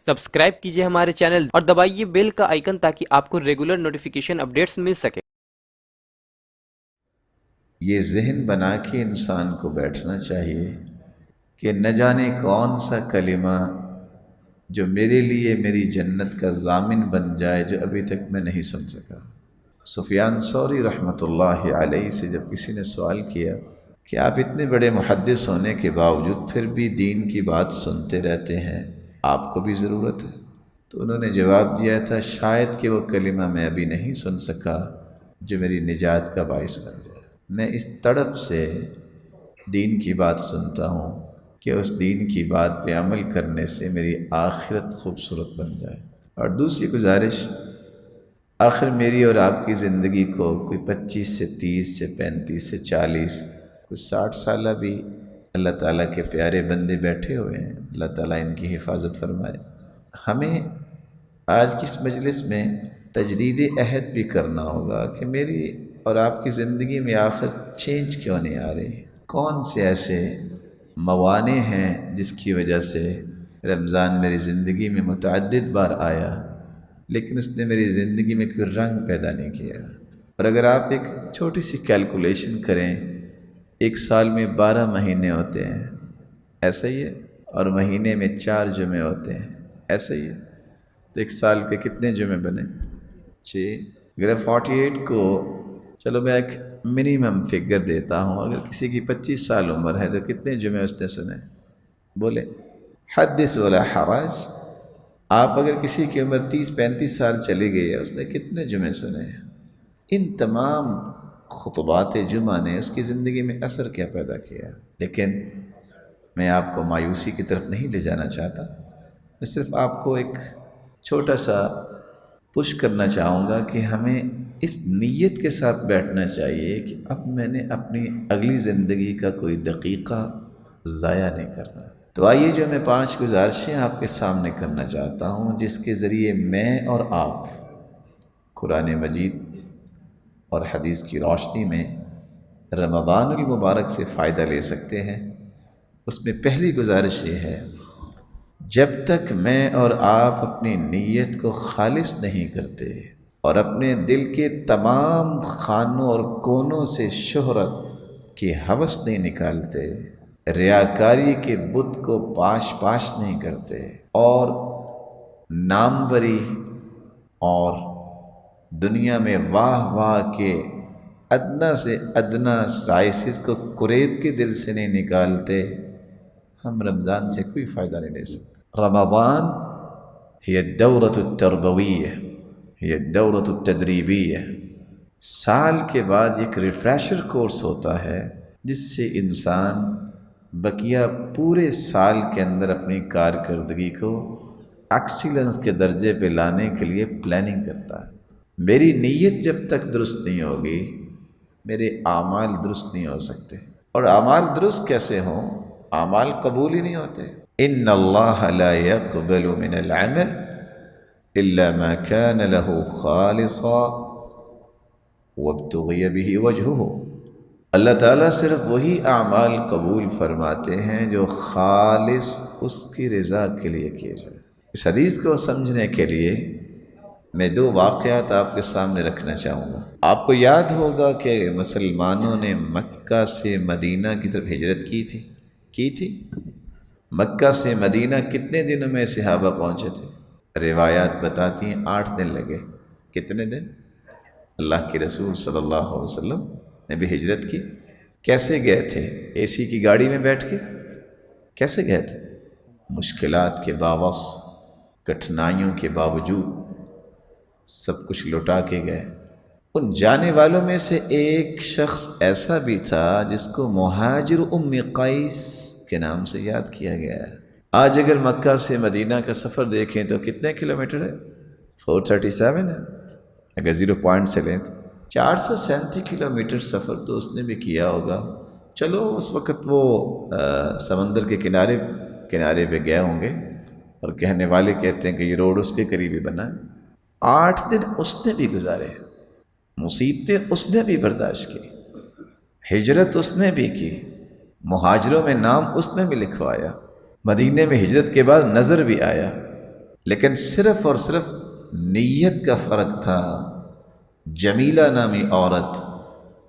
Subscribe कीजिए हमारे channel और दबाइए बेल का आइकन ताकि आपको रेगुलर नोटिफिकेशन अपडेट्स मिल सके। ये ज़हन बना के इंसान को बैठना चाहिए कि न जाने कौन सा कलिमा जो मेरे लिए मेरी जन्नत का ज़ामिन बन जाए जो अभी तक मैं नहीं सुन सका। सुफियान सौरी रहमतुल्लाहि अलैहि से जब किसी ने सवाल किया कि आप इतने बड़े मुहद्दिस होने के बावजूद फिर भी दीन की बात सुनते रहते हैं, आपको भी ज़रूरत है? तो उन्होंने जवाब दिया था, शायद कि वो कलिमा मैं अभी नहीं सुन सका जो मेरी निजात का बाइस बन जाए। मैं इस तड़प से दीन की बात सुनता हूँ कि उस दीन की बात पे अमल करने से मेरी आखिरत खूबसूरत बन जाए। और दूसरी गुजारिश, आखिर मेरी और आपकी ज़िंदगी को कोई 25 से 30 से 35 से 40 कुछ 60 साल भी अल्लाह ताला के प्यारे बंदे बैठे हुए हैं, अल्लाह ताला इनकी हिफाजत फरमाए। हमें आज की इस मजलिस में तजदीद अहद भी करना होगा कि मेरी और आपकी ज़िंदगी में आखिर चेंज क्यों नहीं आ रही। कौन से ऐसे मवाने हैं जिसकी वजह से रमज़ान मेरी ज़िंदगी में मुतअद्दिद बार आया लेकिन उसने मेरी ज़िंदगी में कोई रंग पैदा नहीं किया। और अगर आप एक छोटी सी कैलकुलेशन करें, एक साल में 12 महीने होते हैं, ऐसा ही है, और महीने में 4 जुमे होते हैं, ऐसा ही है। तो एक साल के कितने जुमे बने? 6। अगर 48 को, चलो मैं एक मिनिमम फिगर देता हूँ, अगर किसी की 25 साल उम्र है तो कितने जुमे उसने सुने? बोले हद्दिस वला हरज। आप अगर किसी की उम्र 30-35 साल चली गई है, उसने कितने जुमे सुने हैं? इन तमाम खुतबात जुमा ने उसकी ज़िंदगी में असर क्या पैदा किया? लेकिन मैं आपको मायूसी की तरफ नहीं ले जाना चाहता, मैं सिर्फ आपको एक छोटा सा पुश करना चाहूँगा कि हमें इस नीयत के साथ बैठना चाहिए कि अब मैंने अपनी अगली ज़िंदगी का कोई दकीक़ा ज़ाया नहीं करना। तो आइए जो मैं 5 गुजारिशें आपके सामने करना चाहता हूँ जिसके ज़रिए मैं और आप कुरान मजीद और हदीस की रोशनी में रमज़ानुल मुबारक से फ़ायदा ले सकते हैं। उसमें पहली गुजारिश ये है, जब तक मैं और आप अपनी नीयत को खालिस नहीं करते और अपने दिल के तमाम खानों और कोनों से शोहरत की हवस नहीं निकालते, रियाकारी के बुत को पाश पाश नहीं करते और नामवरी और दुनिया में वाह वाह के अदना से अदना स्लाइसिस को कुरेद के दिल से नहीं निकालते, हम रमज़ान से कोई फ़ायदा नहीं ले सकते। रमज़ान हिय दौरतु तरबविय्या, हिय दौरतु तदरीबिय्या। साल के बाद एक रिफ़्रेशर कोर्स होता है जिससे इंसान बकिया पूरे साल के अंदर अपनी कारकर्दगी को एक्सीलेंस के दर्जे पे लाने के लिए प्लानिंग करता है। मेरी नीयत जब तक दुरुस्त नहीं होगी, मेरे आमाल दुरुस्त नहीं हो सकते। और आमाल दुरुस्त कैसे हों? आमाल कबूल ही नहीं होते। इन्नल्लाह ला यक़बलु मिनल अमल इल्ला मा कान लहू खालिसा वब्तुग़िय बिही वजहुहु। अल्लाह ताला सिर्फ वही आमाल कबूल फरमाते हैं जो खालिस उसकी रज़ा के लिए किए जाए। इस हदीस को समझने के लिए मैं 2 वाक़यात आपके सामने रखना चाहूँगा। आपको याद होगा कि मुसलमानों ने मक्का से मदीना की तरफ हिजरत की थी। मक्का से मदीना कितने दिनों में सहाबा पहुँचे थे? रिवायात बताती हैं 8 दिन लगे। कितने दिन? अल्लाह के रसूल सल्लल्लाहु अलैहि वसल्लम ने भी हिजरत की। कैसे गए थे? एसी की गाड़ी में बैठ के? कैसे गए थे? मुश्किलात के बावस, कठिनाइयों के बावजूद सब कुछ लौटा के गए। उन जाने वालों में से एक शख्स ऐसा भी था जिसको मुहाजिर उम्मे कैस के नाम से याद किया गया है। आज अगर मक्का से मदीना का सफ़र देखें तो कितने किलोमीटर है? 437 है। अगर 0 पॉइंट से लें तो 437 किलोमीटर सफ़र तो उसने भी किया होगा। चलो उस वक़्त वो समंदर के किनारे पे गए होंगे और कहने वाले कहते हैं कि ये रोड उसके करीब ही बना है। 8 दिन उसने भी गुजारे, मुसीबतें उसने भी बर्दाश्त की, हिजरत उसने भी की, मुहाजिरों में नाम उसने भी लिखवाया, मदीने में हिजरत के बाद नज़र भी आया। لیکن صرف اور صرف نیت کا فرق تھا۔ جمیلہ نامی عورت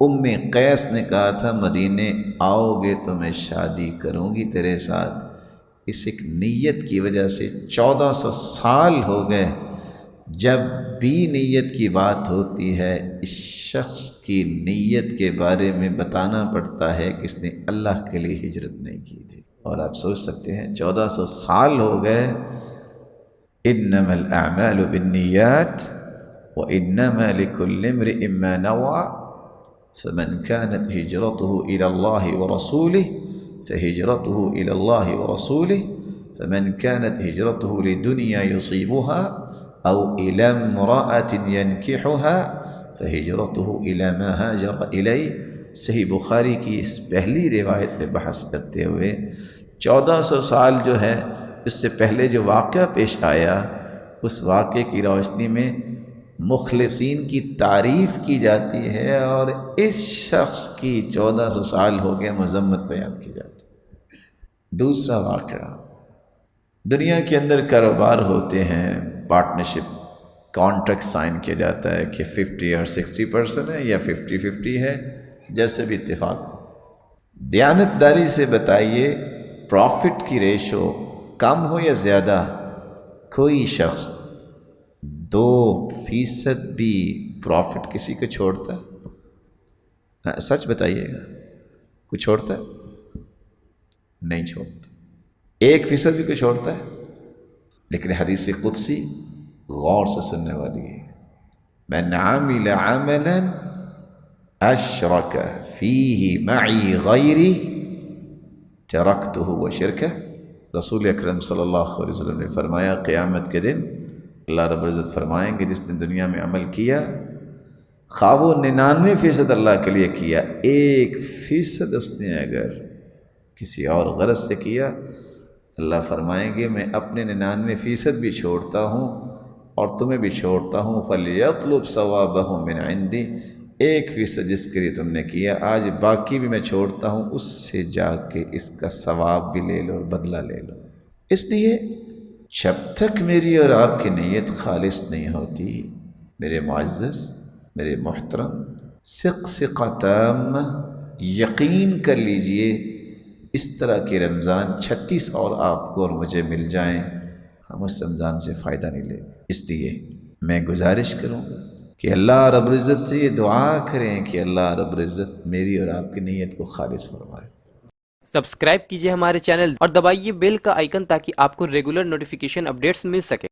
ام قیس نے کہا تھا مدینے آؤ گے تو میں شادی کروں گی تیرے ساتھ، اس ایک نیت کی وجہ سے 1400 سال ہو گئے، جب بھی نیت کی بات ہوتی ہے اس شخص کی نیت کے بارے میں بتانا پڑتا ہے کہ اس نے اللہ کے لیے ہجرت نہیں کی تھی۔ اور آپ سوچ سکتے ہیں 1400 سال ہو گئے۔ انما الاعمال بالنیات وانما لكل امرئ ما نوى فمن كانت هجرته الى الله ورسوله فهجرته الى الله ورسوله فمن كانت هجرته لدنيا يصيبها او الى امرأة ينكحها فهجرته الى ما هاجر اليه۔ صحیح بخاری کی اس پہلی روایت پہ بحث کرتے ہوئے 1400 سال جو ہے اس سے پہلے جو واقعہ پیش آیا، اس واقعے کی روشنی میں مخلصین کی تعریف کی جاتی ہے، اور اس شخص کی 1400 سال ہو گئے مذمت بیان کی جاتی ہے۔ دوسرا واقعہ، دنیا کے اندر کاروبار ہوتے ہیں، پارٹنرشپ کانٹریکٹ سائن کیا جاتا ہے کہ 50 اور 60% ہے یا 50-50 ہے، جیسے بھی اتفاق ہو۔ دیانتداری سے بتائیے پروفٹ کی ریشو کم ہو یا زیادہ، کوئی شخص 2% بھی پروفٹ کسی کو چھوڑتا ہے؟ سچ بتائیے گا، کوئی چھوڑتا ہے؟ نہیں چھوڑتا۔ 1% بھی کوئی چھوڑتا ہے؟ لیکن حدیث قدسی غور سے سننے والی ہے، من عمل عملا اشرک فیہ معی غیری ترکتہ وشرکہ۔ رسول اکرم صلی اللہ علیہ وسلم نے فرمایا قیامت کے دن اللہ رب العزت فرمائیں گے جس نے دنیا میں عمل کیا، خواہ وہ 99% اللہ کے لیے کیا، 1% اس نے اگر کسی اور غرض سے کیا، اللہ فرمائیں گے میں اپنے 99% بھی چھوڑتا ہوں اور تمہیں بھی چھوڑتا ہوں، فَلْيَطْلُبْ ثَوَابَهُ مِنْ عِنْدِي، 1% جس کے لیے تم نے کیا آج باقی بھی میں چھوڑتا ہوں، اس سے جا کے اس کا ثواب بھی لے لو اور بدلہ لے لو۔ اس لیے جب تک میری اور آپ کی نیت خالص نہیں ہوتی، میرے معزز، میرے محترم، ثقہ تام یقین کر لیجئے اس طرح کے رمضان 36 اور آپ کو اور مجھے مل جائیں، ہم اس رمضان سے فائدہ نہیں لیں۔ اس لیے میں گزارش کروں گا کہ اللہ رب العزت سے یہ دعا کریں کہ اللہ رب العزت میری اور آپ کی نیت کو خالص فرمائے۔ سبسکرائب کیجیے ہمارے چینل اور دبائیے بیل کا آئیکن تاکہ آپ کو ریگولر نوٹیفیکیشن اپڈیٹس مل سکے۔